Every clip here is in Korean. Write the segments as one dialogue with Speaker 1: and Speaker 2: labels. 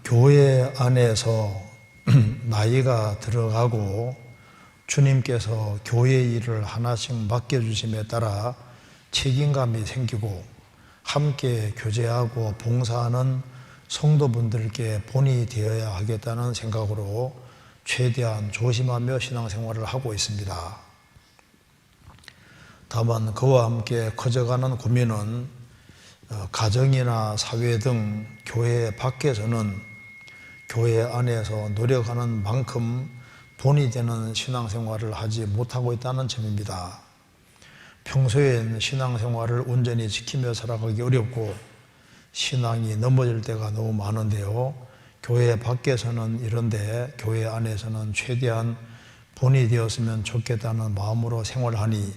Speaker 1: 교회 안에서 나이가 들어가고 주님께서 교회 일을 하나씩 맡겨주심에 따라 책임감이 생기고 함께 교제하고 봉사하는 성도분들께 본이 되어야 하겠다는 생각으로 최대한 조심하며 신앙생활을 하고 있습니다. 다만 그와 함께 커져가는 고민은 가정이나 사회 등 교회 밖에서는 교회 안에서 노력하는 만큼 본이 되는 신앙생활을 하지 못하고 있다는 점입니다. 평소엔 신앙생활을 온전히 지키며 살아가기 어렵고 신앙이 넘어질 때가 너무 많은데요. 교회 밖에서는 이런데 교회 안에서는 최대한 본이 되었으면 좋겠다는 마음으로 생활하니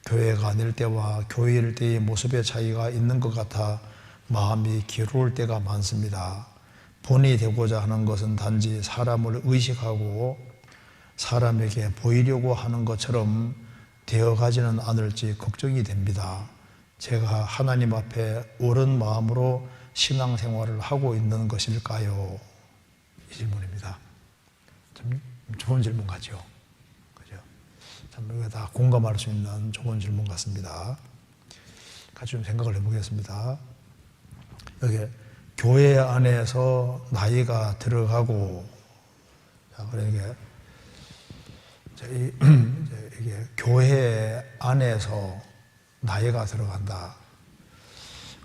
Speaker 1: 교회가 아닐 때와 교회일 때의 모습의 차이가 있는 것 같아 마음이 괴로울 때가 많습니다. 본이 되고자 하는 것은 단지 사람을 의식하고 사람에게 보이려고 하는 것처럼 되어가지는 않을지 걱정이 됩니다. 제가 하나님 앞에 옳은 마음으로 신앙생활을 하고 있는 것일까요? 이 질문입니다. 참 좋은 질문 같죠? 그죠? 참 우리가 다 공감할 수 있는 좋은 질문 같습니다. 같이 좀 생각을 해보겠습니다. 여기 교회 안에서 나이가 들어가고, 자, 그러니까 이게 교회 안에서 나이가 들어간다.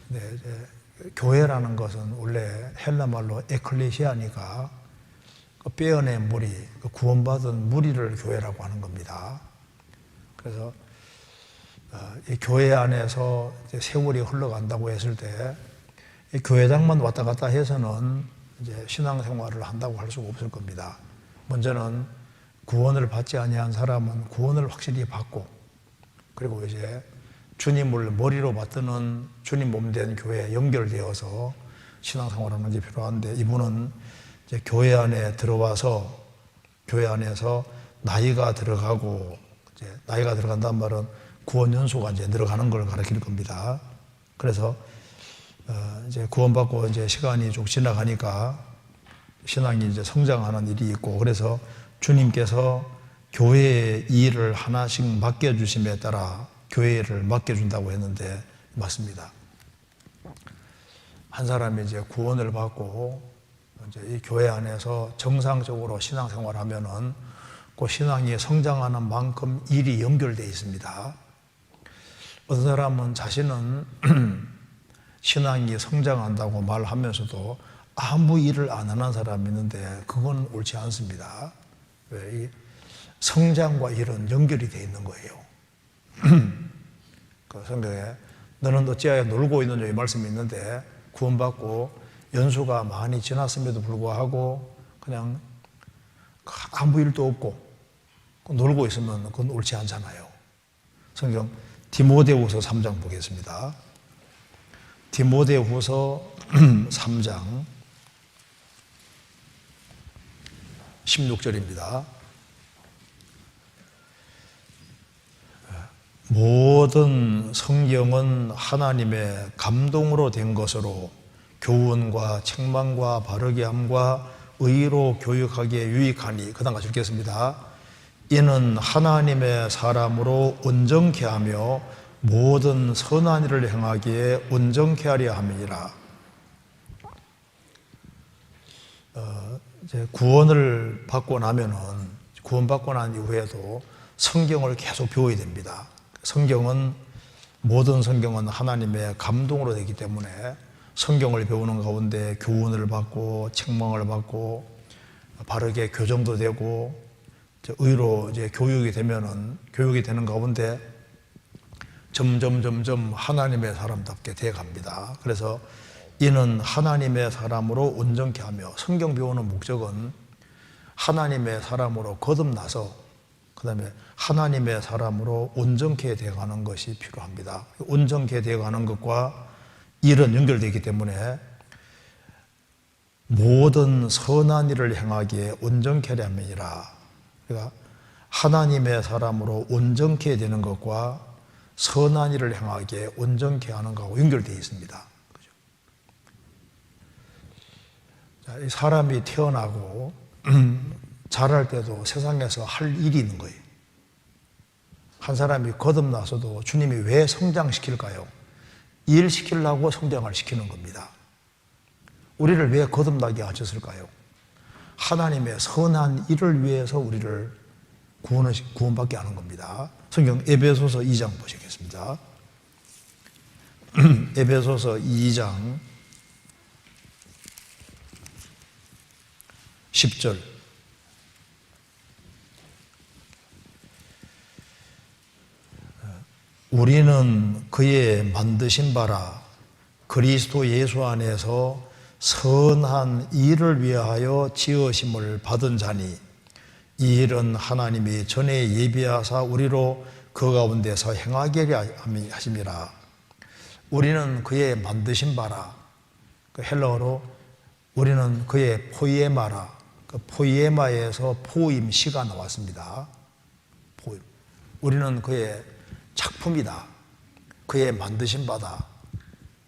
Speaker 1: 근데 이제 교회라는 것은 원래 헬라 말로 에클레시아니까 뼈어낸 무리, 구원받은 무리를 교회라고 하는 겁니다. 그래서 이 교회 안에서 세월이 흘러간다고 했을 때 이 교회장만 왔다 갔다 해서는 이제 신앙생활을 한다고 할 수가 없을 겁니다. 먼저는 구원을 받지 아니한 사람은 구원을 확실히 받고, 그리고 이제 주님을 머리로 받드는 주님 몸된 교회에 연결되어서 신앙생활하는 게 필요한데, 이분은 이제 교회 안에 들어와서 교회 안에서 나이가 들어가고, 이제 나이가 들어간다는 말은 구원 연수가 이제 늘어가는 걸 가리킬 겁니다. 그래서 이제 구원받고 이제 시간이 쭉 지나가니까 신앙이 이제 성장하는 일이 있고, 그래서 주님께서 교회의 일을 하나씩 맡겨주심에 따라 교회를 맡겨준다고 했는데 맞습니다. 한 사람이 이제 구원을 받고 이제 이 교회 안에서 정상적으로 신앙생활을 하면은 그 신앙이 성장하는 만큼 일이 연결되어 있습니다. 어떤 사람은 자신은 신앙이 성장한다고 말하면서도 아무 일을 안 하는 사람이 있는데 그건 옳지 않습니다. 왜? 이 성장과 일은 연결이 되어 있는 거예요. 그 성경에 너는 어찌하여 놀고 있느냐 이 말씀이 있는데, 구원받고 연수가 많이 지났음에도 불구하고 그냥 아무 일도 없고 놀고 있으면 그건 옳지 않잖아요. 성경 디모데후서 3장 보겠습니다. 디모데후서 3장 16절입니다. 모든 성경은 하나님의 감동으로 된 것으로 교훈과 책망과 바르게 함과 의로 교육하기에 유익하니, 그 다음 같이 읽겠습니다. 이는 하나님의 사람으로 온전케 하며 모든 선한 일을 행하기에 온전케 하려 함이니라. 이제 구원을 받고 나면은, 구원받고 난 이후에도 성경을 계속 배워야 됩니다. 성경은, 모든 성경은 하나님의 감동으로 되기 때문에 성경을 배우는 가운데 교훈을 받고 책망을 받고 바르게 교정도 되고 의로 이제 교육이 되는 가운데 점점 하나님의 사람답게 되어 갑니다. 그래서 이는 하나님의 사람으로 온전케 하며, 성경 배우는 목적은 하나님의 사람으로 거듭나서 그 다음에 하나님의 사람으로 온전케 되어가는 것이 필요합니다. 온전케 되어가는 것과 일은 연결되기 때문에 모든 선한 일을 행하기에 온전케 하려함이니라. 그러니까 하나님의 사람으로 온전케 되는 것과 선한 일을 행하기에 온전케 하는 것하고 연결되어 있습니다. 그죠? 사람이 태어나고 자랄 때도 세상에서 할 일이 있는 거예요. 한 사람이 거듭나서도 주님이 왜 성장시킬까요? 일시키려고 성장을 시키는 겁니다. 우리를 왜 거듭나게 하셨을까요? 하나님의 선한 일을 위해서 우리를 구원받게 하는 겁니다. 성경 에베소서 2장 보시겠습니다. 에베소서 2장 10절. 우리는 그의 만드신 바라 그리스도 예수 안에서 선한 일을 위하여 지으심을 받은 자니 이 일은 하나님이 전에 예비하사 우리로 그 가운데서 행하게 하심이라. 우리는 그의 만드신 바라. 그 헬라어로 우리는 그의 포이에마라. 그 포이에마에서 포임시가 나왔습니다. 포임. 우리는 그의 작품이다. 그의 만드신 바다.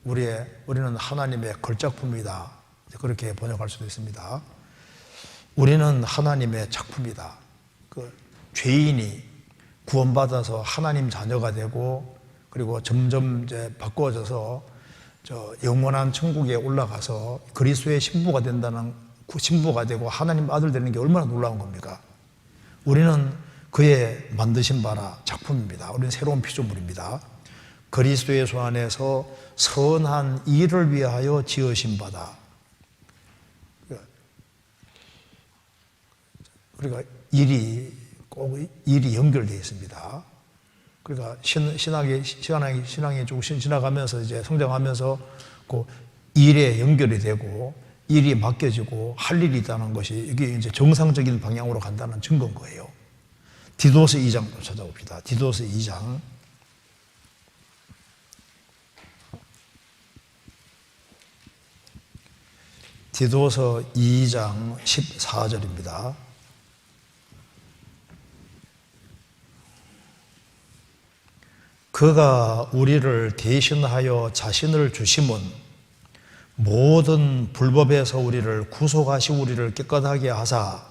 Speaker 1: 우리는 하나님의 걸작품이다. 그렇게 번역할 수도 있습니다. 우리는 하나님의 작품이다. 그 죄인이 구원받아서 하나님 자녀가 되고 그리고 점점 이제 바꿔져서 영원한 천국에 올라가서 그리스도의 신부가 된다는 신부가 되고 하나님 아들 되는 게 얼마나 놀라운 겁니까? 우리는 그의 만드신 바라 작품입니다. 우리는 새로운 피조물입니다. 그리스도 예수 안에서 선한 일을 위하여 지으신 바다. 그러니까 일이 연결되어 있습니다. 그러니까 신앙이 쭉 지나가면서 이제 성장하면서 그 일에 연결이 되고 일이 맡겨지고 할 일이 있다는 것이 이게 이제 정상적인 방향으로 간다는 증거인 거예요. 디도서 2장도 찾아봅시다. 디도서 2장. 디도서 2장 14절입니다. 그가 우리를 대신하여 자신을 주심은 모든 불법에서 우리를 구속하시고 우리를 깨끗하게 하사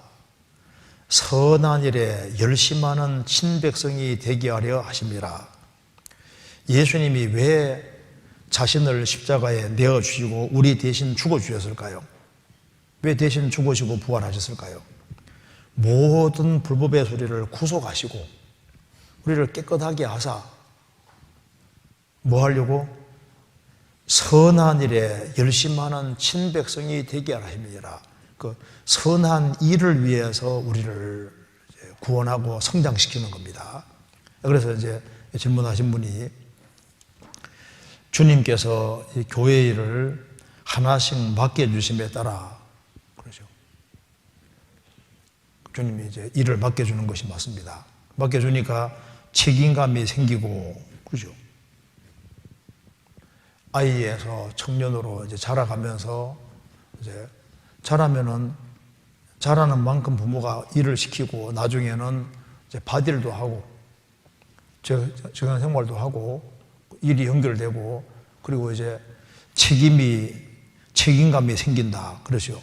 Speaker 1: 선한 일에 열심하는 친백성이 되게 하려 하심이라. 예수님이 왜 자신을 십자가에 내어주시고 우리 대신 죽어주셨을까요? 왜 대신 죽으시고 부활하셨을까요? 모든 불법의 소리를 구속하시고 우리를 깨끗하게 하사 뭐 하려고? 선한 일에 열심하는 친백성이 되게 하심이라. 그 선한 일을 위해서 우리를 구원하고 성장시키는 겁니다. 그래서 이제 질문하신 분이 주님께서 이 교회 일을 하나씩 맡겨주심에 따라 그러죠. 주님이 이제 일을 맡겨주는 것이 맞습니다. 맡겨주니까 책임감이 생기고 그죠. 아이에서 청년으로 이제 자라가면서 이제 자라는 만큼 부모가 일을 시키고 나중에는 이제 밭일도 하고 직장 생활도 하고 일이 연결되고 그리고 이제 책임감이 생긴다. 그러죠.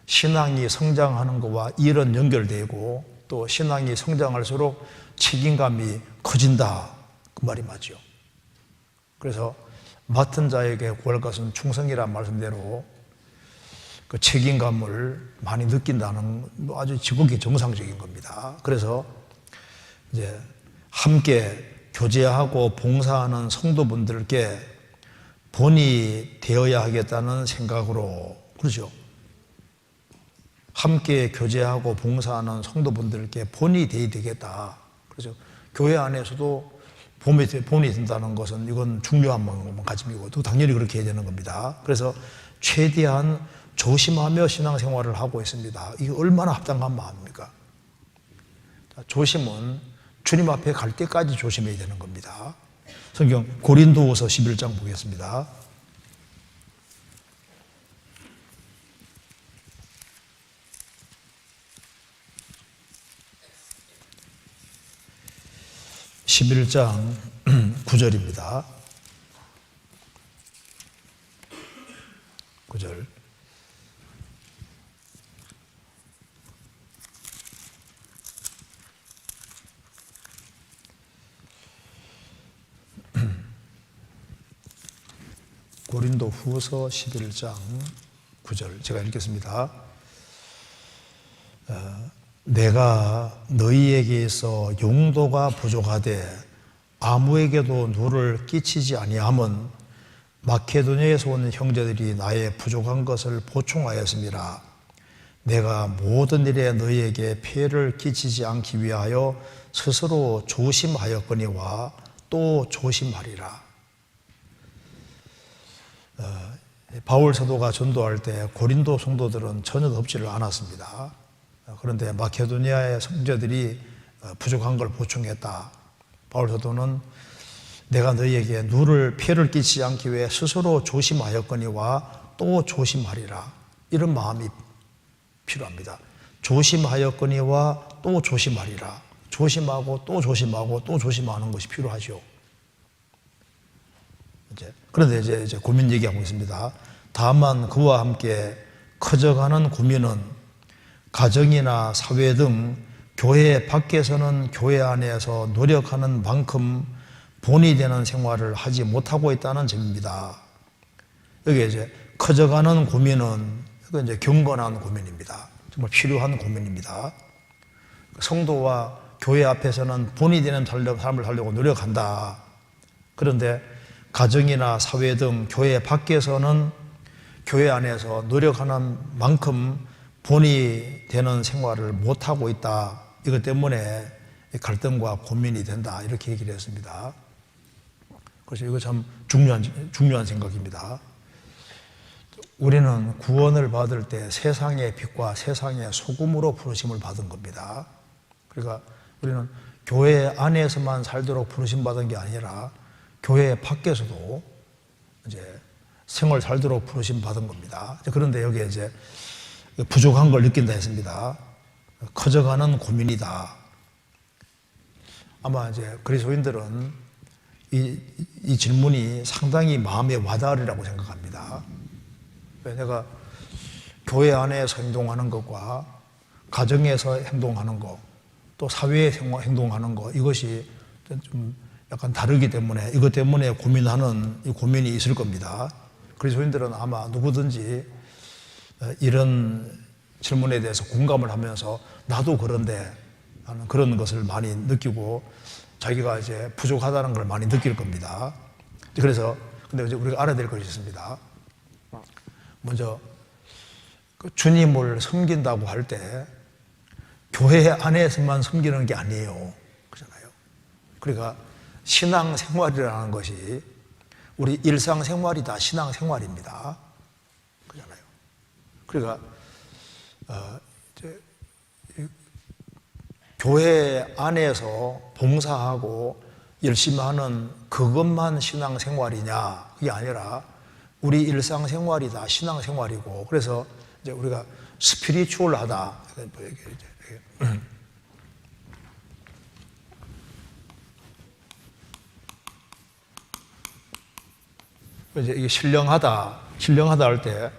Speaker 1: 신앙이 성장하는 것과 일은 연결되고 또 신앙이 성장할수록 책임감이 커진다. 그 말이 맞죠. 그래서 맡은 자에게 구할 것은 충성이란 말씀대로 그 책임감을 많이 느낀다는 아주 지극히 정상적인 겁니다. 그래서 이제 함께 교제하고 봉사하는 성도분들께 본이 되어야 하겠다는 생각으로 그러죠. 함께 교제하고 봉사하는 성도분들께 본이 되어야 되겠다. 그래서 교회 안에서도 본이 된다는 것은 이건 중요한 마음가짐이고 또 당연히 그렇게 해야 되는 겁니다. 그래서 최대한 조심하며 신앙생활을 하고 있습니다. 이게 얼마나 합당한 마음입니까? 조심은 주님 앞에 갈 때까지 조심해야 되는 겁니다. 성경 고린도후서 11장 보겠습니다. (11장) 9절입니다. 9절. 고린도 후서 11장 9절 제가 읽겠습니다. 내가 너희에게 있어 용도가 부족하되 아무에게도 누를 끼치지 아니함은 마케도니아에서 온 형제들이 나의 부족한 것을 보충하였습니다. 내가 모든 일에 너희에게 폐해를 끼치지 않기 위하여 스스로 조심하였거니와 또 조심하리라. 바울 사도가 전도할 때 고린도 성도들은 전혀 덥지를 않았습니다. 그런데 마케도니아의 성도들이 부족한 걸 보충했다. 바울 사도는 내가 너희에게 누를 피해를 끼치지 않기 위해 스스로 조심하였거니와 또 조심하리라. 이런 마음이 필요합니다. 조심하였거니와 또 조심하리라. 조심하고 또 조심하고 또 조심하는 것이 필요하죠. 그런데 이제 고민 얘기하고 있습니다. 다만 그와 함께 커져가는 고민은 가정이나 사회 등 교회 밖에서는 교회 안에서 노력하는 만큼 본이 되는 생활을 하지 못하고 있다는 점입니다. 여기 이제 커져가는 고민은 이건 이제 경건한 고민입니다. 정말 필요한 고민입니다. 성도와 교회 앞에서는 본이 되는 삶을 살려고 노력한다. 그런데 가정이나 사회 등 교회 밖에서는 교회 안에서 노력하는 만큼 본이 되는 생활을 못하고 있다. 이것 때문에 갈등과 고민이 된다. 이렇게 얘기를 했습니다. 그래서 이거 참 중요한 생각입니다. 우리는 구원을 받을 때 세상의 빛과 세상의 소금으로 부르심을 받은 겁니다. 그러니까 우리는 교회 안에서만 살도록 부르심 받은 게 아니라 교회 밖에서도 이제 생을 살도록 부르심 받은 겁니다. 그런데 여기에 이제 부족한 걸 느낀다 했습니다. 커져가는 고민이다. 아마 이제 그리스도인들은 이 질문이 상당히 마음에 와닿으리라고 생각합니다. 내가 교회 안에서 행동하는 것과 가정에서 행동하는 것, 또 사회에서 행동하는 것, 이것이 좀 약간 다르기 때문에 이것 때문에 고민하는 이 고민이 있을 겁니다. 그리스도인들은 아마 누구든지 이런 질문에 대해서 공감을 하면서 나도 그런데 하는 그런 것을 많이 느끼고 자기가 이제 부족하다는 걸 많이 느낄 겁니다. 그래서 근데 이제 우리가 알아야 될 것이 있습니다. 먼저 주님을 섬긴다고 할 때 교회 안에서만 섬기는 게 아니에요. 그렇잖아요. 그러니까 신앙생활이라는 것이 우리 일상생활이다. 신앙생활입니다. 그렇잖아요. 그러니까 교회 안에서 봉사하고 열심히 하는 그것만 신앙생활이냐, 그게 아니라 우리 일상생활이다, 신앙생활이고, 그래서 이제 우리가 스피리추얼하다. 이제 이게 신령하다 할 때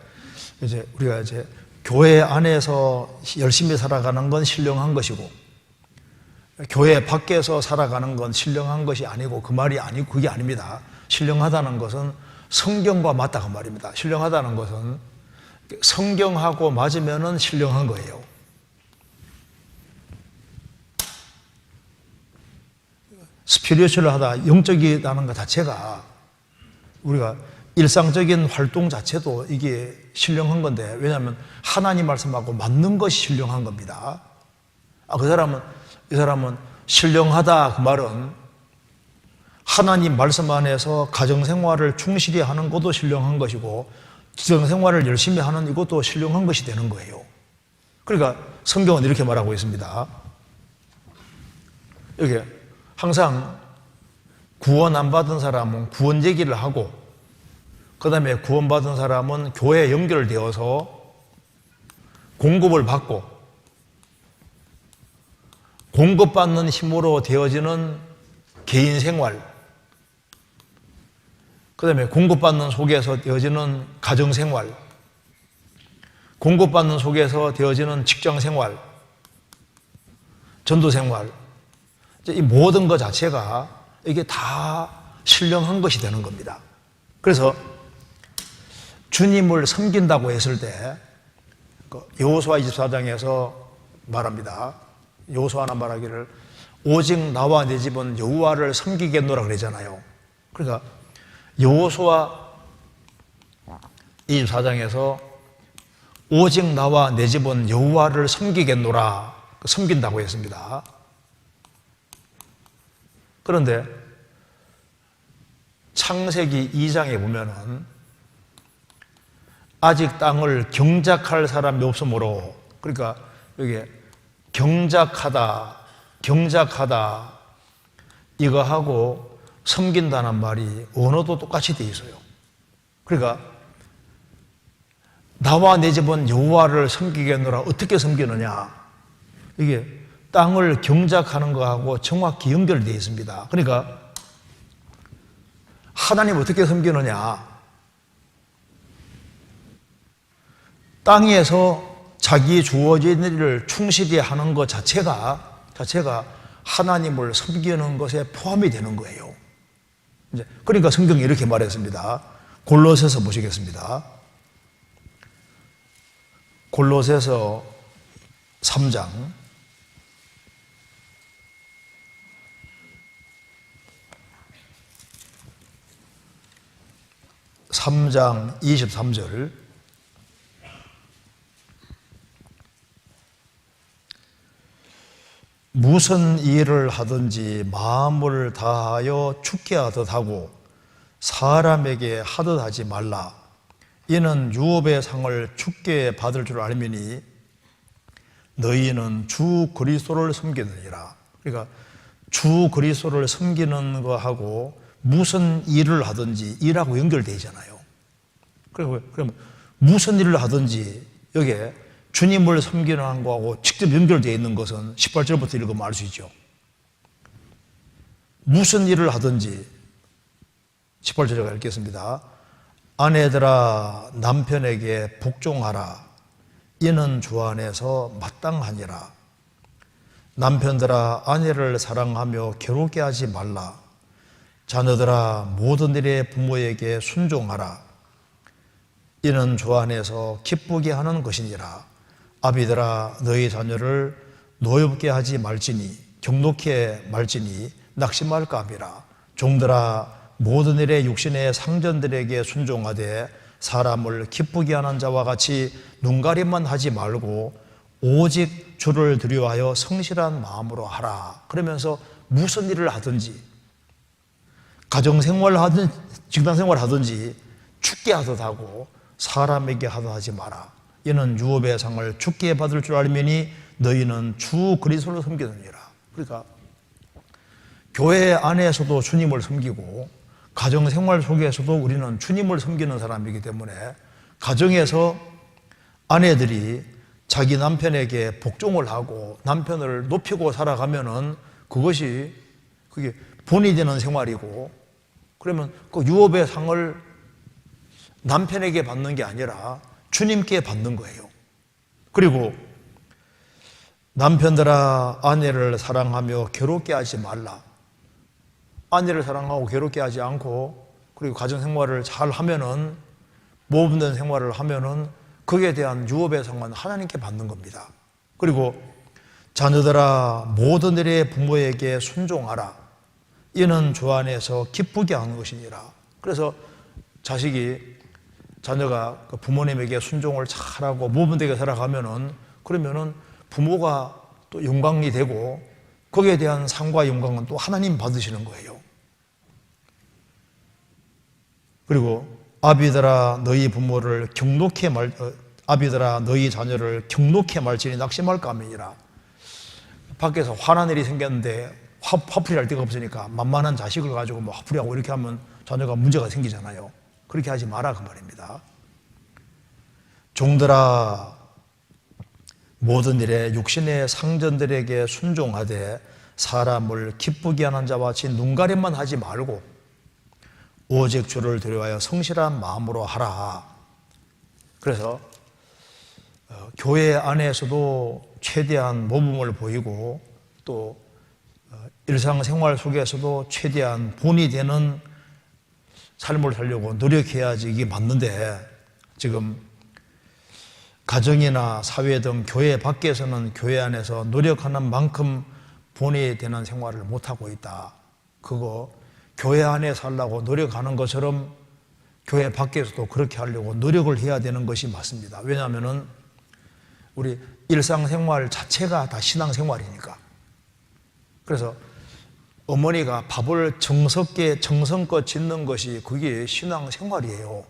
Speaker 1: 이제 우리가 이제 교회 안에서 열심히 살아가는 건 신령한 것이고, 교회 밖에서 살아가는 건 신령한 것이 아니고, 그 말이 아니고 그게 아닙니다. 신령하다는 것은 성경과 맞다 그 말입니다. 신령하다는 것은 성경하고 맞으면은 신령한 거예요. 스피리추얼하다, 영적이라는 것 자체가 우리가 일상적인 활동 자체도 이게 신령한 건데, 왜냐하면 하나님 말씀하고 맞는 것이 신령한 겁니다. 이 사람은 신령하다 그 말은 하나님 말씀 안에서 가정생활을 충실히 하는 것도 신령한 것이고, 지정생활을 열심히 하는 이것도 신령한 것이 되는 거예요. 그러니까 성경은 이렇게 말하고 있습니다. 여기 항상 구원 안 받은 사람은 구원 얘기를 하고, 그 다음에 구원받은 사람은 교회에 연결되어서 공급을 받고, 공급받는 힘으로 되어지는 개인 생활, 그 다음에 공급받는 속에서 되어지는 가정생활, 공급받는 속에서 되어지는 직장생활, 전도생활, 이 모든 것 자체가 이게 다 신령한 것이 되는 겁니다. 그래서 주님을 섬긴다고 했을 때 여호수아 24장에서 말합니다. 여호수아는 말하기를 오직 나와 내 집은 여호와를 섬기겠노라 그러잖아요. 그러니까 여호수아 24장에서 오직 나와 내 집은 여호와를 섬기겠노라, 섬긴다고 했습니다. 그런데 창세기 2장에 보면은 아직 땅을 경작할 사람이 없으므로, 그러니까 여기 경작하다 이거하고 섬긴다는 말이 언어도 똑같이 돼 있어요. 그러니까 나와 내 집은 여호와를 섬기겠노라, 어떻게 섬기느냐, 이게 땅을 경작하는 거하고 정확히 연결되어 있습니다. 그러니까 하나님 어떻게 섬기느냐, 땅에서 자기 주어진 일을 충실히 하는 것 자체가 하나님을 섬기는 것에 포함이 되는 거예요. 그러니까 성경이 이렇게 말했습니다. 골로새서 보시겠습니다. 골로새서 3장 23절 무슨 일을 하든지 마음을 다하여 죽게 하듯 하고 사람에게 하듯 하지 말라. 이는 유업의 상을 죽게 받을 줄 알미니 너희는 주 그리스도를 섬기느니라. 그러니까 주 그리스도를 섬기는 거하고 무슨 일을 하든지 일하고 연결되어 있잖아요. 그럼 무슨 일을 하든지 여기에 주님을 섬기는 거하고 직접 연결되어 있는 것은 18절부터 읽으면 알 수 있죠. 무슨 일을 하든지 18절 제가 읽겠습니다. 아내들아 남편에게 복종하라. 이는 주 안에서 마땅하니라. 남편들아 아내를 사랑하며 괴롭게 하지 말라. 자녀들아 모든 일에 부모에게 순종하라. 이는 주 안에서 기쁘게 하는 것이니라. 아비들아 너희 자녀를 노엽게 하지 말지니 경록해 말지니 낙심할까 함이라. 종들아 모든 일에 육신의 상전들에게 순종하되 사람을 기쁘게 하는 자와 같이 눈가림만 하지 말고 오직 주를 두려워하여 성실한 마음으로 하라. 그러면서 무슨 일을 하든지 가정생활을 하든 직장생활을 하든지 죽게 하듯 하고 사람에게 하듯 하지 마라. 이는 유업의 상을 죽게 받을 줄 알미니 너희는 주 그리스도를 섬기느니라. 그러니까 교회 안에서도 주님을 섬기고 가정생활 속에서도 우리는 주님을 섬기는 사람이기 때문에 가정에서 아내들이 자기 남편에게 복종을 하고 남편을 높이고 살아가면은 그게 본이 되는 생활이고, 그러면 그 유업의 상을 남편에게 받는 게 아니라 주님께 받는 거예요. 그리고 남편들아 아내를 사랑하며 괴롭게 하지 말라. 아내를 사랑하고 괴롭게 하지 않고 그리고 가정생활을 잘 하면은 모범된 생활을 하면은 거기에 대한 유업의 상은 하나님께 받는 겁니다. 그리고 자녀들아 모든 일에 부모에게 순종하라. 이는 주 안에서 기쁘게 하는 것이니라. 그래서 자녀가 부모님에게 순종을 잘하고 모범되게 살아가면은 그러면은 부모가 또 영광이 되고 거기에 대한 상과 영광은 또 하나님 받으시는 거예요. 그리고 아비들아 너희 자녀를 경록히 말지니 낙심할까 함이니라. 밖에서 화난 일이 생겼는데 화풀이할 데가 없으니까 만만한 자식을 가지고 화풀이하고 이렇게 하면 자녀가 문제가 생기잖아요. 그렇게 하지 마라 그 말입니다. 종들아 모든 일에 육신의 상전들에게 순종하되 사람을 기쁘게 하는 자와 같이 눈가림만 하지 말고 오직 주를 두려워하여 성실한 마음으로 하라. 그래서 교회 안에서도 최대한 모범을 보이고 또 일상생활 속에서도 최대한 본이 되는 삶을 살려고 노력해야지 이게 맞는데 지금 가정이나 사회 등 교회 밖에서는 교회 안에서 노력하는 만큼 본이 되는 생활을 못하고 있다. 그거 교회 안에 살라고 노력하는 것처럼 교회 밖에서도 그렇게 하려고 노력을 해야 되는 것이 맞습니다. 왜냐하면 우리 일상생활 자체가 다 신앙생활이니까. 그래서 어머니가 밥을 정성껏 짓는 것이 그게 신앙생활이에요.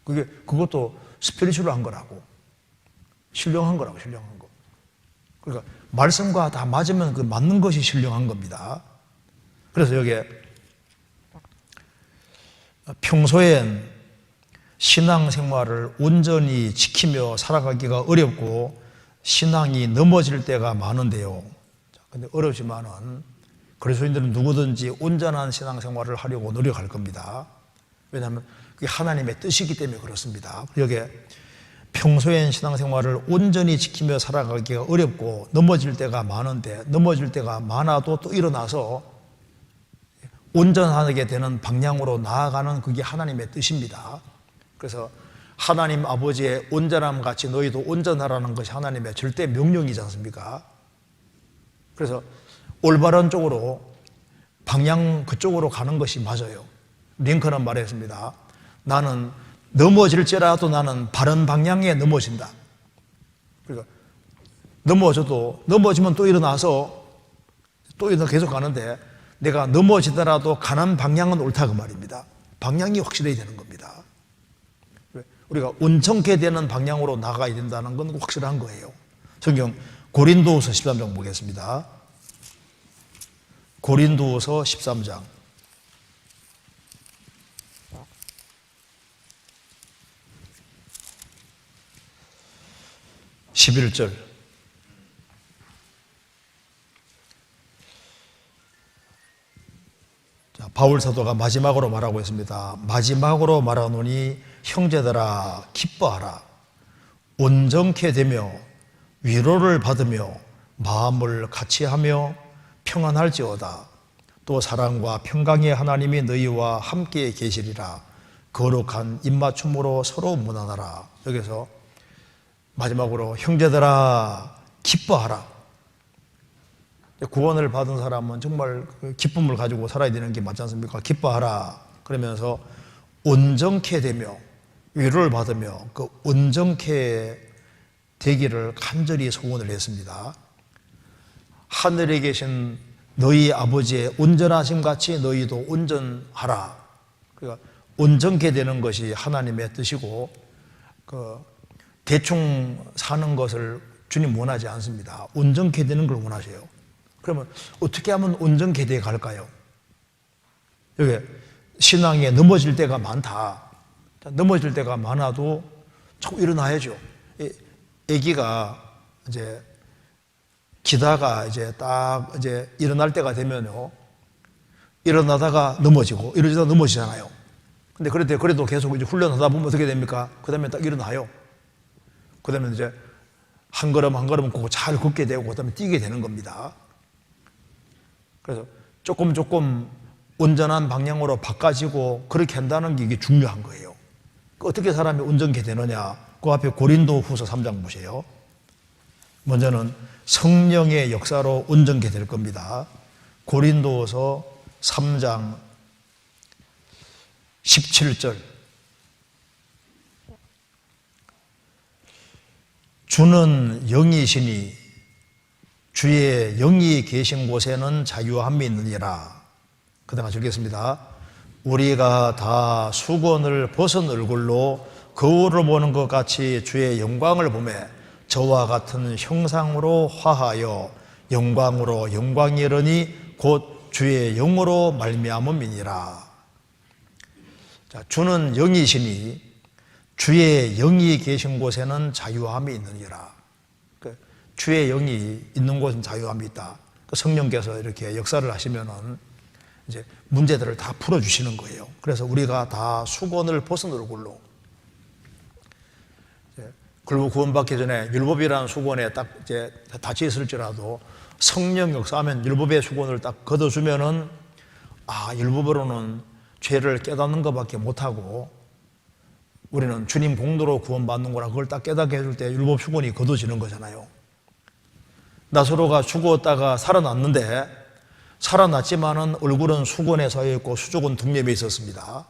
Speaker 1: 그것도 스피리추얼한 거라고. 신령한 거라고, 신령한 거. 그러니까 말씀과 다 맞으면 그 맞는 것이 신령한 겁니다. 그래서 여기에 평소엔 신앙생활을 온전히 지키며 살아가기가 어렵고 신앙이 넘어질 때가 많은데요. 근데 어렵지만은 그리스도인들은 누구든지 온전한 신앙생활을 하려고 노력할 겁니다. 왜냐하면 그게 하나님의 뜻이기 때문에 그렇습니다. 여기에 평소엔 신앙생활을 온전히 지키며 살아가기가 어렵고 넘어질 때가 많은데 넘어질 때가 많아도 또 일어나서 온전하게 되는 방향으로 나아가는 그게 하나님의 뜻입니다. 그래서 하나님 아버지의 온전함 같이 너희도 온전하라는 것이 하나님의 절대 명령이지 않습니까? 그래서 올바른 쪽으로 방향 그쪽으로 가는 것이 맞아요. 링컨은 말했습니다. 나는 넘어질지라도 나는 바른 방향에 넘어진다. 그러니까 넘어지면 또 일어나서 또 일어나 계속 가는데 내가 넘어지더라도 가는 방향은 옳다 그 말입니다. 방향이 확실해야 되는 겁니다. 우리가 온전케 되는 방향으로 나가야 된다는 건 확실한 거예요. 성경 고린도후서 13장 보겠습니다. 고린도후서 13장 11절. 자, 바울 사도가 마지막으로 말하고 있습니다. 마지막으로 말하노니 형제들아 기뻐하라. 온전케 되며 위로를 받으며 마음을 같이하며 평안할지어다. 또 사랑과 평강의 하나님이 너희와 함께 계시리라. 거룩한 입맞춤으로 서로 문안하라. 여기서 마지막으로 형제들아 기뻐하라. 구원을 받은 사람은 정말 기쁨을 가지고 살아야 되는 게 맞지 않습니까? 기뻐하라. 그러면서 온전케 되며 위로를 받으며 그 온전케 되기를 간절히 소원을 했습니다. 하늘에 계신 너희 아버지의 온전하심 같이 너희도 온전하라. 그러니까 온전케 되는 것이 하나님의 뜻이고 대충 사는 것을 주님 원하지 않습니다. 온전케 되는 걸 원하세요. 그러면 어떻게 하면 온전케 돼 갈까요? 여기 신앙에 넘어질 때가 많다. 넘어질 때가 많아도 자꾸 일어나야죠. 아기가 이제 기다가 이제 딱 이제 일어날 때가 되면요, 일어나다가 넘어지고 이러다 넘어지잖아요. 근데 그래도 계속 이제 훈련하다 보면 어떻게 됩니까? 그 다음에 딱 일어나요. 그 다음에 이제 한 걸음 한 걸음 잘 걷게 되고 그 다음에 뛰게 되는 겁니다. 그래서 조금 온전한 방향으로 바꿔지고 그렇게 한다는 게 이게 중요한 거예요. 어떻게 사람이 온전케 되느냐? 그 앞에 고린도후서 3장 보세요. 먼저는 성령의 역사로 온전케 될 겁니다. 고린도후서 3장 17절. 주는 영이시니 주의 영이 계신 곳에는 자유함이 있느니라. 그다음 읽겠습니다. 우리가 다 수건을 벗은 얼굴로 거울을 보는 것 같이 주의 영광을 보매 저와 같은 형상으로 화하여 영광으로 영광이 이르니 곧 주의 영으로 말미암음이니라. 자, 주는 영이시니 주의 영이 계신 곳에는 자유함이 있느니라. 주의 영이 있는 곳은 자유함이 있다. 성령께서 이렇게 역사를 하시면은 이제 문제들을 다 풀어주시는 거예요. 그래서 우리가 다 수건을 벗은 얼굴로, 그리고 구원받기 전에 율법이라는 수건에 딱 이제 닫혀 있을지라도 성령 역사하면 율법의 수건을 딱 걷어주면은 율법으로는 죄를 깨닫는 것밖에 못하고 우리는 주님 공로로 구원받는 거라 그걸 딱 깨닫게 해줄 때 율법 휴건이 거둬지는 거잖아요. 나사로가 죽었다가 살아났는데 살아났지만은 얼굴은 수건에 쌓여 있고 수족은 둥렴에 있었습니다.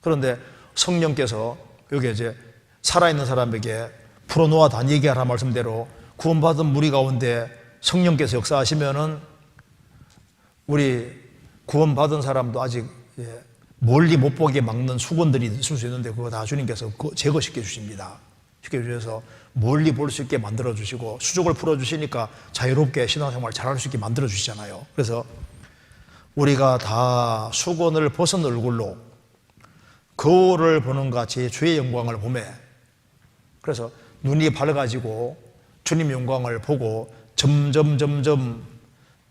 Speaker 1: 그런데 성령께서 여기 이제 살아있는 사람에게 풀어놓아 다니게 하라 말씀대로 구원받은 무리 가운데 성령께서 역사하시면은 우리 구원받은 사람도 아직 멀리 못 보게 막는 수건들이 있을 수 있는데 그거 다 주님께서 제거시켜 주십니다. 시켜 주셔서 멀리 볼 수 있게 만들어 주시고 수족을 풀어 주시니까 자유롭게 신앙생활 잘할 수 있게 만들어 주시잖아요. 그래서 우리가 다 수건을 벗은 얼굴로 거울을 보는 같이 주의 영광을 보매, 그래서 눈이 밝아지고 주님 영광을 보고 점점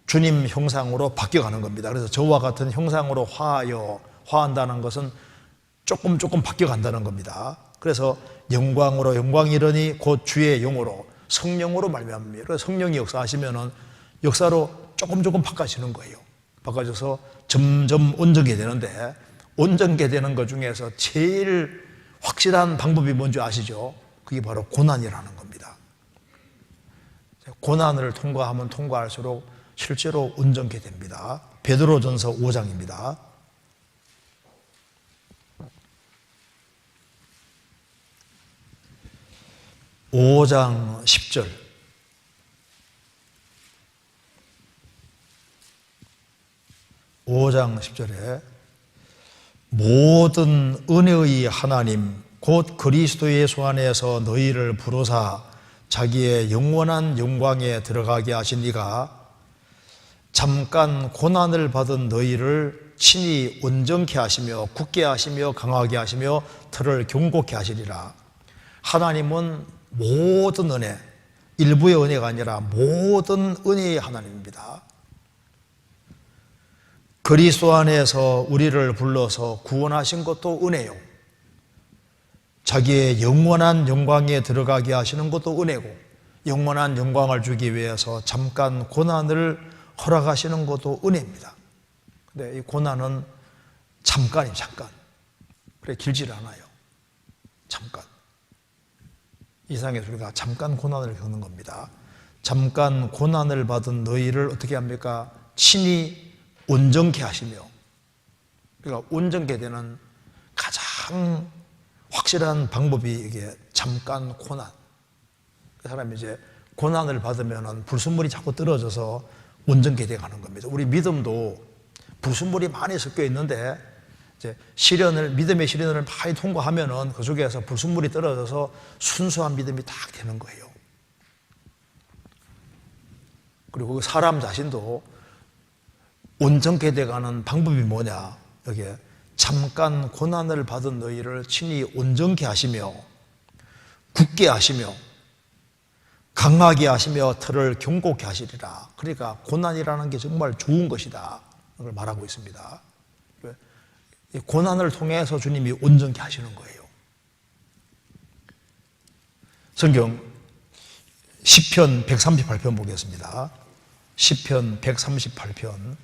Speaker 1: 주님 형상으로 바뀌어가는 겁니다. 그래서 저와 같은 형상으로 화한다는 것은 조금 바뀌어간다는 겁니다. 그래서 영광으로 영광이 이르니 곧 주의 영으로 성령으로 말미암습니다. 그래서 성령이 역사하시면은 역사로 조금 바꿔지는 거예요. 바꿔져서 점점 온전게 되는데, 온전게 되는 것 중에서 제일 확실한 방법이 뭔지 아시죠? 그게 바로 고난이라는 겁니다. 고난을 통과하면 통과할수록 실제로 온전게 됩니다. 베드로전서 5장입니다. 5장 10절. 모든 은혜의 하나님 곧 그리스도 예수 안에서 너희를 부르사 자기의 영원한 영광에 들어가게 하신 이가 잠깐 고난을 받은 너희를 친히 온전케 하시며 굳게 하시며 강하게 하시며 터를 견고케 하시리라. 하나님은 모든 은혜, 일부의 은혜가 아니라 모든 은혜의 하나님입니다. 그리스도 안에서 우리를 불러서 구원하신 것도 은혜요, 자기의 영원한 영광에 들어가게 하시는 것도 은혜고, 영원한 영광을 주기 위해서 잠깐 고난을 허락하시는 것도 은혜입니다. 근데 이 고난은 잠깐이에요. 잠깐. 그래 길지 않아요. 잠깐. 이상에서 우리가 잠깐 고난을 겪는 겁니다. 잠깐 고난을 받은 너희를 어떻게 합니까? 친히 온전케 하시며, 그러니까 온전케 되는 가장 확실한 방법이 이게 잠깐 고난. 그 사람이 이제 고난을 받으면 불순물이 자꾸 떨어져서 온전케 돼 가는 겁니다. 우리 믿음도 불순물이 많이 섞여 있는데 이제 믿음의 시련을 많이 통과하면은 그 속에서 불순물이 떨어져서 순수한 믿음이 딱 되는 거예요. 그리고 사람 자신도 온전케 돼 가는 방법이 뭐냐? 여기에 잠깐 고난을 받은 너희를 친히 온전케 하시며 굳게 하시며 강하게 하시며 터를 견고케 하시리라. 그러니까 고난이라는 게 정말 좋은 것이다, 그걸 말하고 있습니다. 이 고난을 통해서 주님이 온전케 하시는 거예요. 성경 시편 138편 보겠습니다. 시편 138편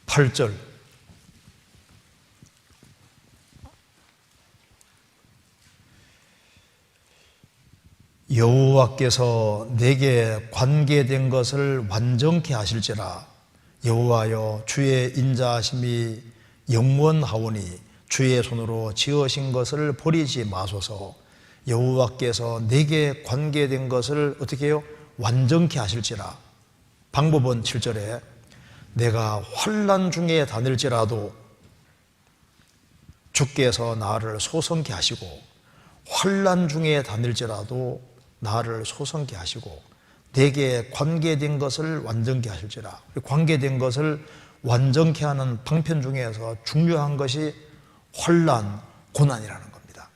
Speaker 1: 8절. 여호와께서 내게 관계된 것을 완전케 하실지라. 여호와여, 주의 인자하심이 영원하오니 주의 손으로 지으신 것을 버리지 마소서. 여호와께서 내게 관계된 것을 어떻게 해요? 완전케 하실지라. 방법은 7절에 내가 환난 중에 다닐지라도 주께서 나를 소성케 하시고, 환난 중에 다닐지라도 나를 소성케 하시고 내게 관계된 것을 완전케 하실지라. 관계된 것을 완전케 하는 방편 중에서 중요한 것이 환난, 고난이라는 겁니다.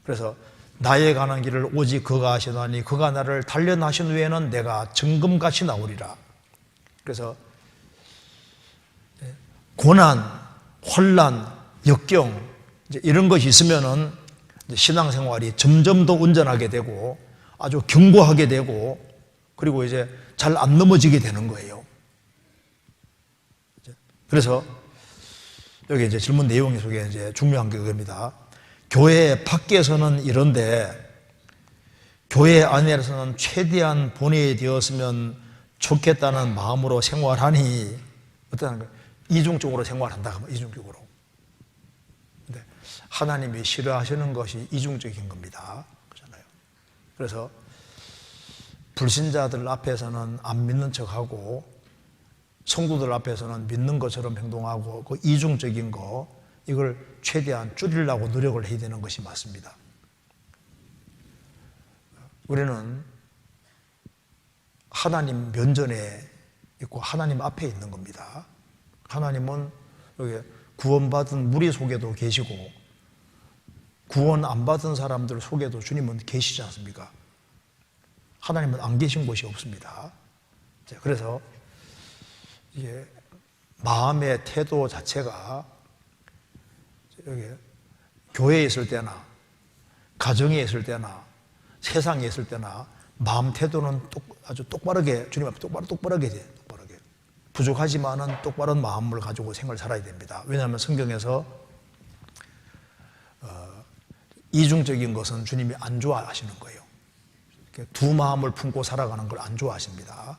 Speaker 1: 그래서 나의 가는 길을 오직 그가 하시나니 그가 나를 단련하신 후에는 내가 정금같이 나오리라. 그래서 고난, 환난, 역경 이런 것이 있으면은 신앙생활이 점점 더 온전하게 되고, 아주 견고하게 되고, 그리고 이제 잘 안 넘어지게 되는 거예요. 그래서 여기 이제 질문 내용 속에 이제 중요한 게 그겁니다. 교회 밖에서는 이런데 교회 안에서는 최대한 본이 되었으면 좋겠다는 마음으로 생활하니 어떠한 거예요? 이중적으로 생활한다. 이중적으로. 근데 하나님이 싫어하시는 것이 이중적인 겁니다. 그렇잖아요. 그래서 불신자들 앞에서는 안 믿는 척하고 성도들 앞에서는 믿는 것처럼 행동하고 그 이중적인 거 이걸 최대한 줄이려고 노력을 해야 되는 것이 맞습니다. 우리는 하나님 면전에 있고 하나님 앞에 있는 겁니다. 하나님은 여기 구원받은 무리 속에도 계시고 구원 안 받은 사람들 속에도 주님은 계시지 않습니까? 하나님은 안 계신 곳이 없습니다. 그래서 이게 마음의 태도 자체가 여기 교회에 있을 때나 가정에 있을 때나 세상에 있을 때나 마음 태도는 아주 똑바르게 주님 앞에 똑바르게 돼. 똑바르게. 부족하지만은 똑바른 마음을 가지고 생활을 살아야 됩니다. 왜냐하면 성경에서 이중적인 것은 주님이 안 좋아하시는 거예요. 두 마음을 품고 살아가는 걸 안 좋아하십니다.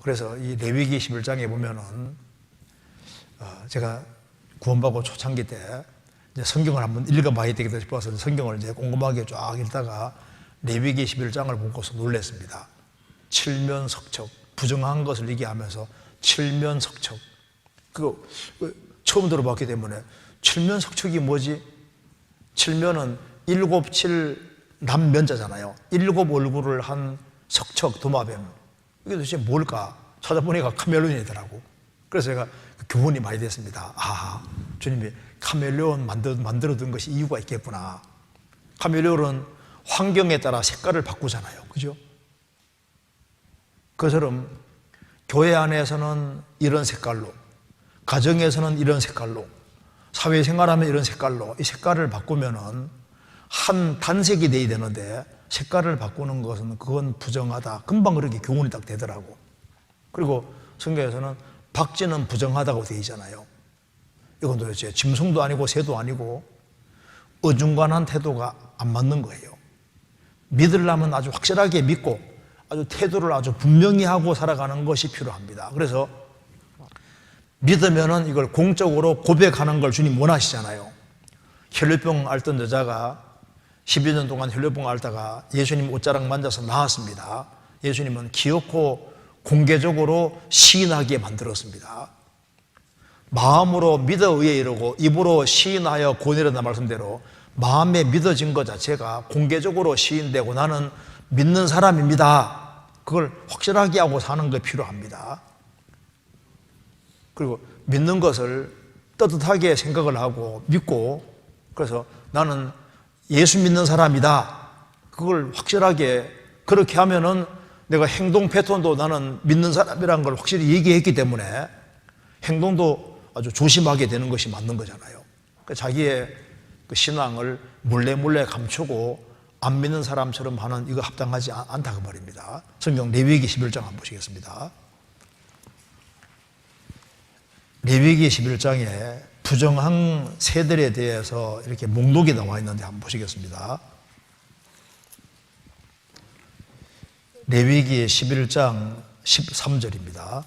Speaker 1: 그래서 이 레위기 11장에 보면은 제가 구원받고 초창기 때 이제 성경을 한번 읽어봐야 되겠다 싶어서 성경을 이제 꼼꼼하게 쫙 읽다가 레위기 11장을 보고서 놀랐습니다. 칠면석척, 부정한 것을 얘기하면서 칠면석척. 그거 처음 들어봤기 때문에 칠면석척이 뭐지? 칠면은 일곱 칠 남면자잖아요. 일곱 얼굴을 한 석척 도마뱀. 이게 도대체 뭘까? 찾아보니까 카멜레온이더라고. 그래서 제가 교훈이 많이 됐습니다. 아, 주님이 카멜레온 만들어둔 것이 이유가 있겠구나. 카멜레온은 환경에 따라 색깔을 바꾸잖아요. 그죠? 그처럼 교회 안에서는 이런 색깔로, 가정에서는 이런 색깔로, 사회생활하면 이런 색깔로, 이 색깔을 바꾸면은 한 단색이 돼야 되는데 색깔을 바꾸는 것은 그건 부정하다. 금방 그렇게 교훈이 딱 되더라고. 그리고 성경에서는 박쥐는 부정하다고 되어 있잖아요. 이건 도대체 짐승도 아니고 새도 아니고 어중간한 태도가 안 맞는 거예요. 믿으려면 아주 확실하게 믿고 아주 태도를 아주 분명히 하고 살아가는 것이 필요합니다. 그래서 믿으면은 이걸 공적으로 고백하는 걸 주님 원하시잖아요. 혈류병 앓던 여자가 12년 동안 혈류병 앓다가 예수님 옷자락 만져서 나았습니다. 예수님은 기어코 공개적으로 시인하게 만들었습니다. 마음으로 믿어 의에 이르고 입으로 시인하여 고내려다 말씀대로 마음에 믿어진 것 자체가 공개적으로 시인되고 나는 믿는 사람입니다. 그걸 확실하게 하고 사는 게 필요합니다. 그리고 믿는 것을 떳떳하게 생각을 하고 믿고 그래서 나는 예수 믿는 사람이다. 그걸 확실하게 그렇게 하면은 내가 행동 패턴도 나는 믿는 사람이라는 걸 확실히 얘기했기 때문에 행동도 아주 조심하게 되는 것이 맞는 거잖아요. 자기의 그 신앙을 몰래 감추고 안 믿는 사람처럼 하는 이거 합당하지 않다 그 말입니다. 성경 레위기 11장 한번 보시겠습니다. 레위기 11장에 부정한 새들에 대해서 이렇게 목록이 나와 있는데 한번 보시겠습니다. 레위기 11장 13절입니다.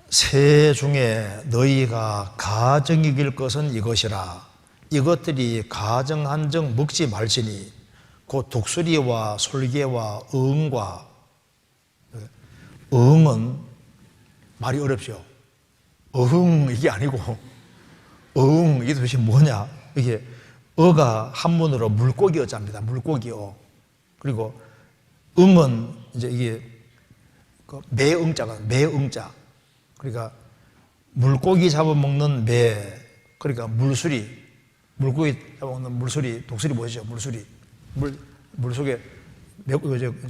Speaker 1: 새 중에 너희가 가정 이길 것은 이것이라. 이것들이 가정 한정 먹지 말지니 곧 독수리와 솔개와 어흥과, 어흥은 말이 어렵죠. 어흥 이게 아니고 어흥 이게 도대체 뭐냐. 이게 어가 한문으로 물고기어자입니다. 물고기어. 그리고 응은 이제 이게 매응자가 매응자. 그러니까 물고기 잡아먹는 매. 그러니까 물수리. 물고기 잡아먹는 물수리. 독수리 뭐죠? 물수리. 물 속에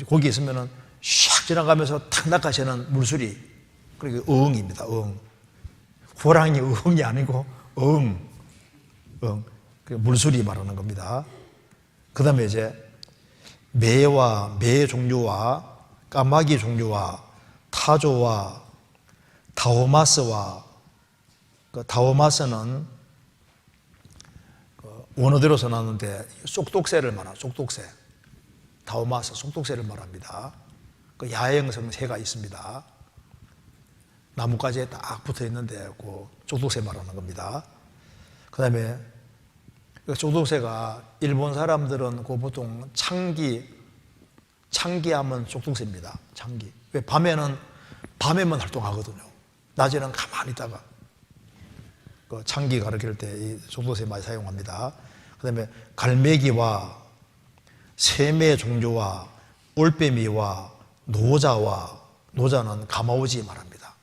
Speaker 1: 고기 있으면은 샥 지나가면서 탁 낚아채는 물수리. 그러니까 어흥입니다. 어흥. 호랑이 어흥이 아니고 어흥. 그 물술이 말하는 겁니다. 그 다음에 이제 매와 매 종류와 까마귀 종류와 타조와 타오마스와 그 타오마스는 그 원어대로 써놨는데 쏙독새를 말하는 쏙독새. 타오마스 쏙독새를 말합니다. 그 야행성 새가 있습니다. 나뭇가지에 딱 붙어 있는데 그 쏙독새 말하는 겁니다. 그 다음에 쏙독새가 일본 사람들은 그 보통 창기하면 쏙독새입니다. 창기. 왜 밤에만 활동하거든요. 낮에는 가만히 있다가 그 창기 가르칠 때 이 쏙독새 많이 사용합니다. 그 다음에 갈매기와 새매 종류와 올빼미와 노자는 가마오지 말합니다.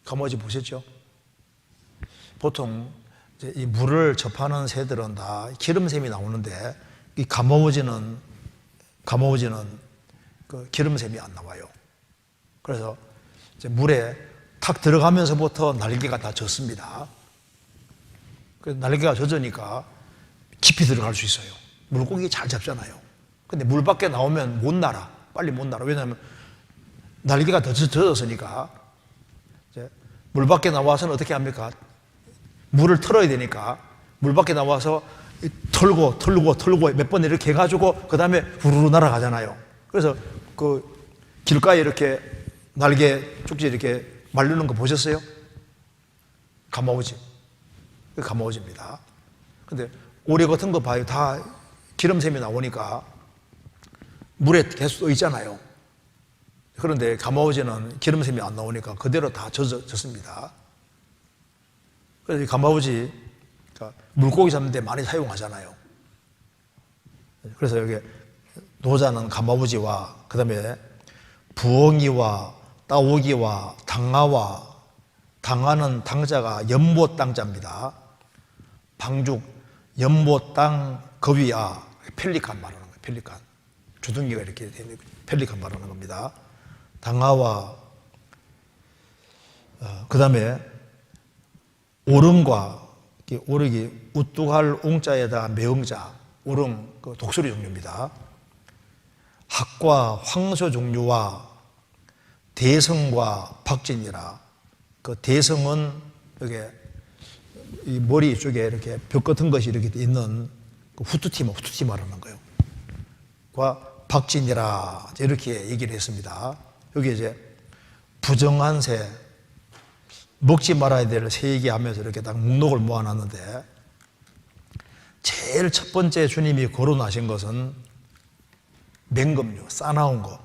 Speaker 1: 가마오지 보셨죠? 보통 이제 이 물을 접하는 새들은 다 기름샘이 나오는데 이 가마오지는 그 기름샘이 안 나와요. 그래서 이제 물에 탁 들어가면서부터 날개가 다 젖습니다. 그래서 날개가 젖으니까 깊이 들어갈 수 있어요. 물고기 잘 잡잖아요. 근데 물 밖에 나오면 못 날아. 빨리 못 날아. 왜냐하면 날개가 더 젖었으니까 이제 물 밖에 나와서는 어떻게 합니까? 물을 틀어야 되니까 물 밖에 나와서 털고 몇 번 이렇게 해가지고 그 다음에 후루루 날아가잖아요. 그래서 그 길가에 이렇게 날개 쪽지 이렇게 말르는 거 보셨어요? 가마오지입니다. 근데 오리 같은 거 봐요. 다 기름샘이 나오니까 물에 계속 떠 있잖아요. 그런데 가마오지는 기름샘이 안 나오니까 그대로 다 젖습니다. 그래서 이 가마오지 물고기 잡는 데 많이 사용하잖아요. 그래서 여기 노자는 가마오지와 그 다음에 부엉이와 따오기와 당하는 당자가 연못당자입니다. 방죽, 연못당, 거위아, 펠리칸 말하는 거예요. 펠리칸. 주둥이가 이렇게 되는 펠리칸 말하는 겁니다. 당하와 그 다음에 오릉과 오르기 우뚝할 옹자에다 매응자 오릉 그 독수리 종류입니다. 학과 황소 종류와 대성과 박진이라 그 대성은 여기 이 머리 쪽에 이렇게 벽 같은 것이 이렇게 있는 그 후투티 말하는 거예요. 과 박진이라 이렇게 얘기를 했습니다. 여기 이제 부정한 새 먹지 말아야 될 새 얘기하면서 이렇게 딱 목록을 모아놨는데 제일 첫 번째 주님이 거론하신 것은 맹금류, 싸나운 거.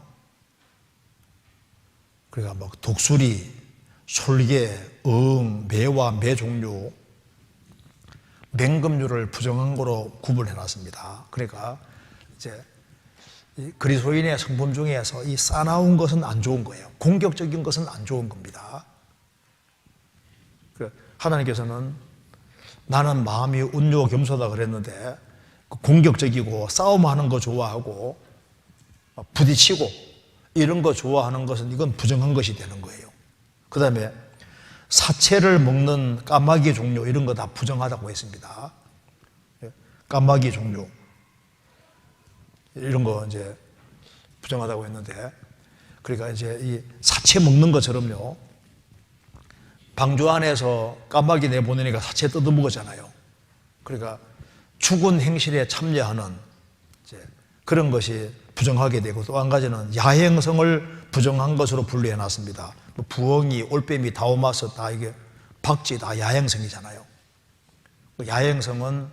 Speaker 1: 그러니까 막 독수리, 솔개, 매와 매 종류, 맹금류를 부정한 거로 구분해놨습니다. 그러니까 이제 그리스도인의 성품 중에서 이 싸나운 것은 안 좋은 거예요. 공격적인 것은 안 좋은 겁니다. 하나님께서는 나는 마음이 온유하고 겸손하다 그랬는데 공격적이고 싸움하는 거 좋아하고 부딪히고 이런 거 좋아하는 것은 이건 부정한 것이 되는 거예요. 그 다음에 사체를 먹는 까마귀 종류 이런 거 다 부정하다고 했습니다. 까마귀 종류 이런 거 이제 부정하다고 했는데 그러니까 이제 이 사체 먹는 것처럼요. 방주 안에서 까마귀 내보내니까 사체 뜯어먹었잖아요. 그러니까 죽은 행실에 참여하는 이제 그런 것이 부정하게 되고 또 한 가지는 야행성을 부정한 것으로 분류해놨습니다. 부엉이, 올빼미, 다오마스 다 이게 박쥐 다 야행성이잖아요. 야행성은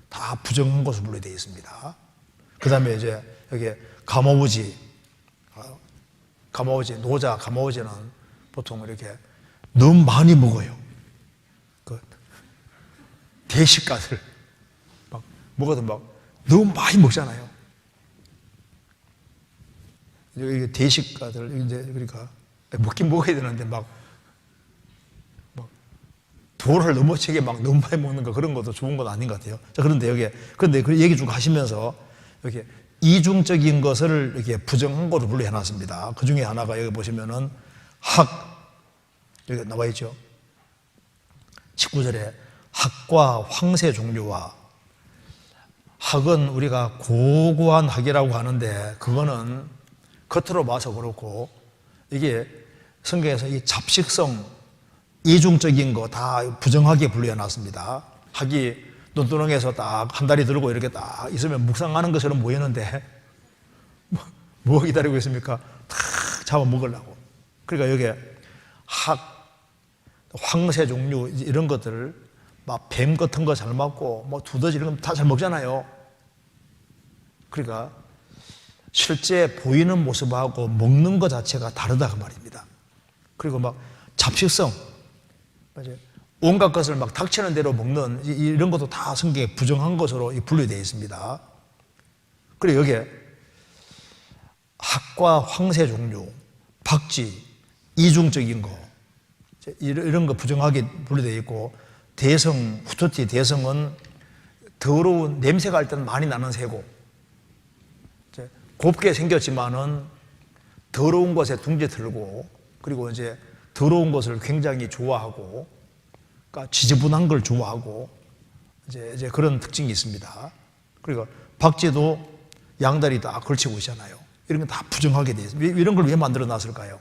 Speaker 1: 다 부정한 것으로 분류되어 있습니다. 그 다음에 이제 여기 가마오지, 노자, 가마오지는 보통 이렇게 너무 많이 먹어요. 그 대식가들 막 먹어도 막 너무 많이 먹잖아요. 이게 대식가들 이제 그러니까 먹긴 먹어야 되는데 막 도를 넘어치게 막 너무 많이 먹는 거 그런 것도 좋은 건 아닌 것 같아요. 자, 그런데 그 얘기 쭉 하시면서 이렇게 이중적인 것을 이렇게 부정한 거로 분류해놨습니다. 그 중에 하나가 여기 보시면은 여기 나와 있죠. 19절에 학과 황새 종류와, 학은 우리가 고고한 학이라고 하는데 그거는 겉으로 봐서 그렇고, 이게 성경에서 이 잡식성, 이중적인 거 다 부정하게 분류해 놨습니다. 학이 눈두렁에서 딱 한 다리 들고 이렇게 딱 있으면 묵상하는 것처럼 보이는데 뭐 기다리고 있습니까? 탁 잡아먹으려고. 그러니까 여기에 학, 황새 종류 이런 것들, 막 뱀 같은 거 잘 먹고 뭐 두더지 이런 거 다 잘 먹잖아요. 그러니까 실제 보이는 모습하고 먹는 것 자체가 다르다 그 말입니다. 그리고 막 잡식성, 온갖 것을 막 닥치는 대로 먹는 이런 것도 다 성경에 부정한 것으로 분류되어 있습니다. 그리고 여기에 학과 황새 종류, 박쥐, 이중적인 거, 이런 거 부정하게 분류되어 있고, 대성, 후토티 대성은 더러운 냄새가 일단 많이 나는 새고, 곱게 생겼지만은 더러운 것에 둥지 들고, 그리고 이제 더러운 것을 굉장히 좋아하고, 그러니까 지저분한 걸 좋아하고, 이제 그런 특징이 있습니다. 그리고 박쥐도 양다리 다 걸치고 있잖아요. 이런 건 다 부정하게 되어 있습니다. 이런 걸 왜 만들어 놨을까요?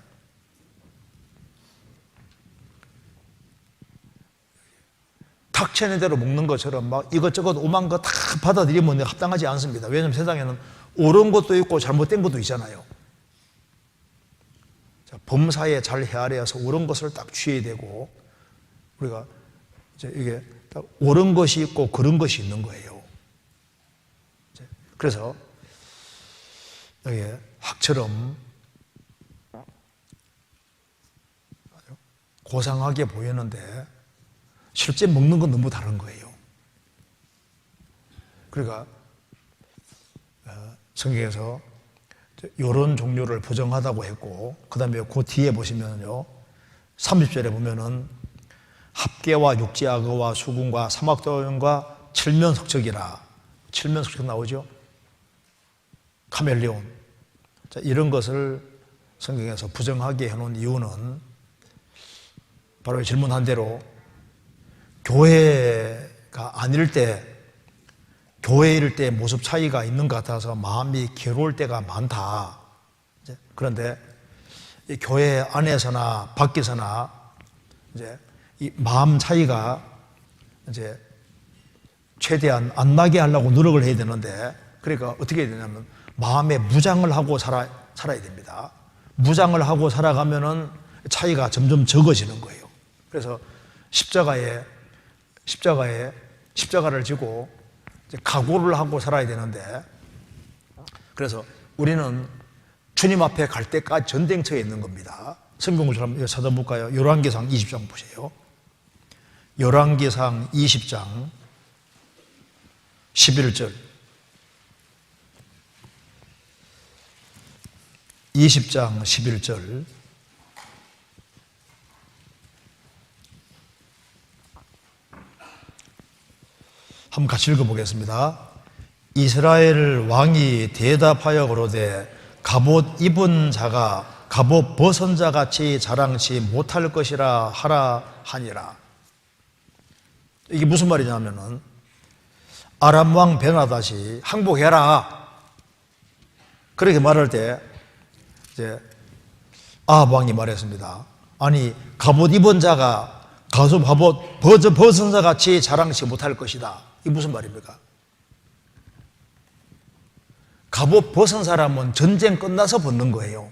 Speaker 1: 닥치는 대로 먹는 것처럼 막 이것저것 오만 거 다 받아들이면 합당하지 않습니다. 왜냐하면 세상에는 옳은 것도 있고 잘못된 것도 있잖아요. 자, 범사에 잘 헤아려서 옳은 것을 딱 취해야 되고, 우리가 이제 이게 딱 옳은 것이 있고 그런 것이 있는 거예요. 그래서 여기 학처럼 고상하게 보이는데 실제 먹는 건 너무 다른 거예요. 그러니까 성경에서 이런 종류를 부정하다고 했고, 그 다음에 그 뒤에 보시면요, 30절에 보면은 합계와 육지악어와 수군과 사막도연과 칠면석척이라, 칠면석척 나오죠? 카멜레온. 자, 이런 것을 성경에서 부정하게 해놓은 이유는 바로 질문한 대로 교회가 아닐 때, 교회일 때 모습 차이가 있는 것 같아서 마음이 괴로울 때가 많다. 그런데 이 교회 안에서나 밖에서나 이제 이 마음 차이가 이제 최대한 안 나게 하려고 노력을 해야 되는데, 그러니까 어떻게 해야 되냐면 마음에 무장을 하고 살아야 됩니다. 무장을 하고 살아가면은 차이가 점점 적어지는 거예요. 그래서 십자가를 지고 각오를 하고 살아야 되는데, 그래서 우리는 주님 앞에 갈 때까지 전쟁터에 있는 겁니다. 성경을 좀 찾아볼까요? 열왕기상 20장 보세요. 열왕기상 20장 11절, 20장 11절, 한번 같이 읽어보겠습니다. 이스라엘 왕이 대답하여 그러되 갑옷 입은 자가 갑옷 벗은 자 같이 자랑치 못할 것이라 하라 하니라. 이게 무슨 말이냐면은 아람 왕 베나닷이 항복해라, 그렇게 말할 때 이제 아합 왕이 말했습니다. 아니, 갑옷 입은 자가 갑옷 벗은 자 같이 자랑치 못할 것이다. 이게 무슨 말입니까? 갑옷 벗은 사람은 전쟁 끝나서 벗는 거예요.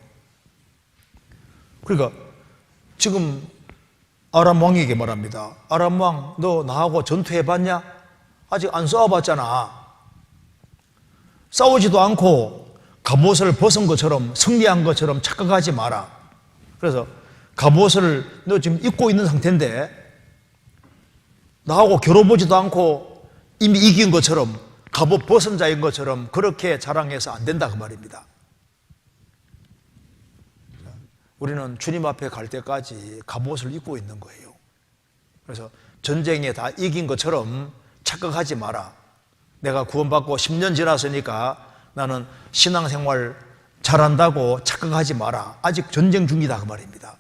Speaker 1: 그러니까 지금 아람 왕에게 말합니다. 아람 왕, 너 나하고 전투해봤냐? 아직 안 싸워봤잖아. 싸우지도 않고 갑옷을 벗은 것처럼, 승리한 것처럼 착각하지 마라. 그래서 갑옷을 너 지금 입고 있는 상태인데 나하고 겨뤄보지도 않고 이미 이긴 것처럼, 갑옷 벗은 자인 것처럼 그렇게 자랑해서 안 된다 그 말입니다. 우리는 주님 앞에 갈 때까지 갑옷을 입고 있는 거예요. 그래서 전쟁에 다 이긴 것처럼 착각하지 마라. 내가 구원받고 10년 지났으니까 나는 신앙생활 잘한다고 착각하지 마라. 아직 전쟁 중이다 그 말입니다.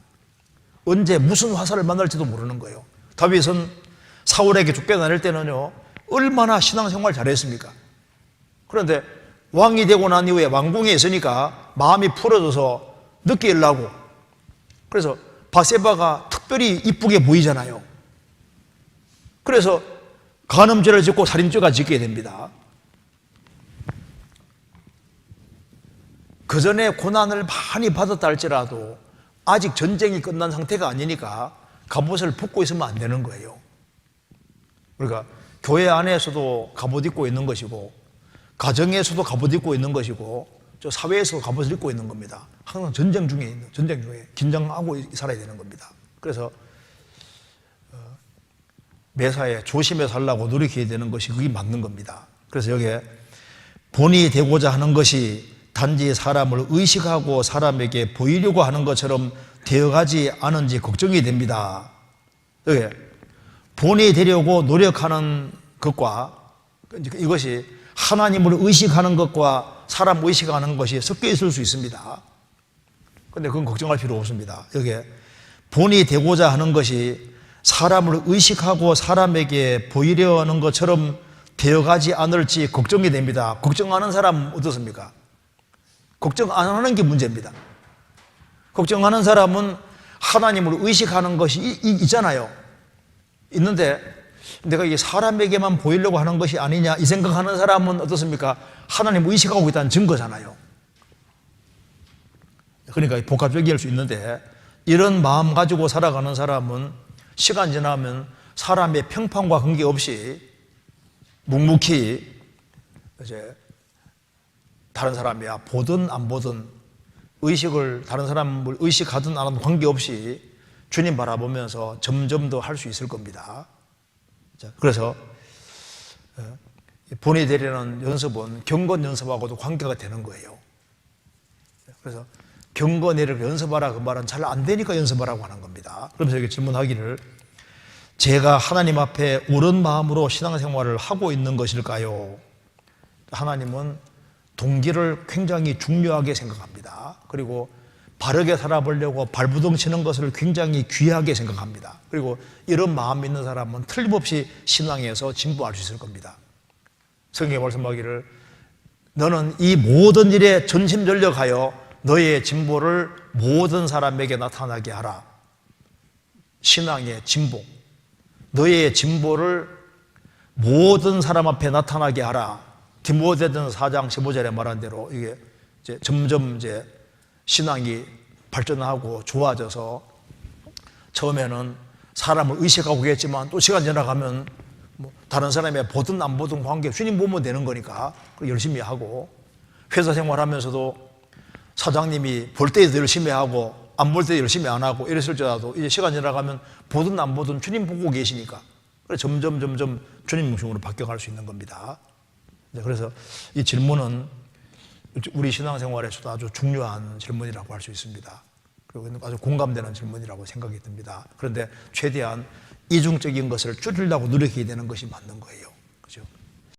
Speaker 1: 언제 무슨 화살을 만날지도 모르는 거예요. 다윗은 사울에게 쫓겨다닐 때는요, 얼마나 신앙생활 잘했습니까? 그런데 왕이 되고 난 이후에 왕궁에 있으니까 마음이 풀어져서 늦게 일나고, 그래서 바세바가 특별히 이쁘게 보이잖아요. 그래서 간음죄를 짓고 살인죄가 짓게 됩니다. 그 전에 고난을 많이 받았다 할지라도 아직 전쟁이 끝난 상태가 아니니까 갑옷을 벗고 있으면 안 되는 거예요. 그러니까 교회 안에서도 갑옷 입고 있는 것이고, 가정에서도 갑옷 입고 있는 것이고, 저 사회에서도 갑옷을 입고 있는 겁니다. 항상 전쟁 중에 긴장하고 살아야 되는 겁니다. 그래서 매사에 조심해 살라고 노력해야 되는 것이 그게 맞는 겁니다. 그래서 여기에 본이 되고자 하는 것이 단지 사람을 의식하고 사람에게 보이려고 하는 것처럼 되어가지 않은지 걱정이 됩니다. 여기 본이 되려고 노력하는 것과 이것이 하나님을 의식하는 것과 사람 의식하는 것이 섞여 있을 수 있습니다. 그런데 그건 걱정할 필요 없습니다. 여기에 본이 되고자 하는 것이 사람을 의식하고 사람에게 보이려 하는 것처럼 되어가지 않을지 걱정이 됩니다. 걱정하는 사람은 어떻습니까? 걱정 안 하는 게 문제입니다. 걱정하는 사람은 하나님을 의식하는 것이 있잖아요. 있는데 내가 이게 사람에게만 보이려고 하는 것이 아니냐 이 생각하는 사람은 어떻습니까? 하나님을 의식하고 있다는 증거잖아요. 그러니까 복합적일 수 있는데, 이런 마음 가지고 살아가는 사람은 시간 지나면 사람의 평판과 관계없이 묵묵히 이제 다른 사람이야 보든 안 보든, 의식을 다른 사람을 의식하든 안 하든 관계없이 주님 바라보면서 점점 더 할 수 있을 겁니다. 그래서 본이 되려는 연습은 경건 연습하고도 관계가 되는 거예요. 그래서 경건이를 연습하라 그 말은 잘 안 되니까 연습하라고 하는 겁니다. 그러면서 이렇게 질문하기를, 제가 하나님 앞에 옳은 마음으로 신앙생활을 하고 있는 것일까요? 하나님은 동기를 굉장히 중요하게 생각합니다. 그리고 바르게 살아보려고 발부둥 치는 것을 굉장히 귀하게 생각합니다. 그리고 이런 마음 있는 사람은 틀림없이 신앙에서 진보할 수 있을 겁니다. 성경에 말씀하기를, 너는 이 모든 일에 전심전력하여 너의 진보를 모든 사람에게 나타나게 하라. 신앙의 진보, 너의 진보를 모든 사람 앞에 나타나게 하라. 디모데전서 4장 15절에 말한 대로 이게 이제 점점 이제 신앙이 발전하고 좋아져서 처음에는 사람을 의식하고 그랬지만 또 시간 지나가면 뭐 다른 사람이 보든 안 보든 관계 주님 보면 되는 거니까 열심히 하고, 회사 생활하면서도 사장님이 볼 때도 열심히 하고 안 볼 때 열심히 안 하고 이랬을지라도 이제 시간 지나가면 보든 안 보든 주님 보고 계시니까 점점 주님 중심으로 바뀌어갈 수 있는 겁니다. 그래서 이 질문은 우리 신앙생활에서도 아주 중요한 질문이라고 할 수 있습니다. 그리고 아주 공감되는 질문이라고 생각이 듭니다. 그런데 최대한 이중적인 것을 줄이려고 노력해야 되는 것이 맞는 거예요. 그죠?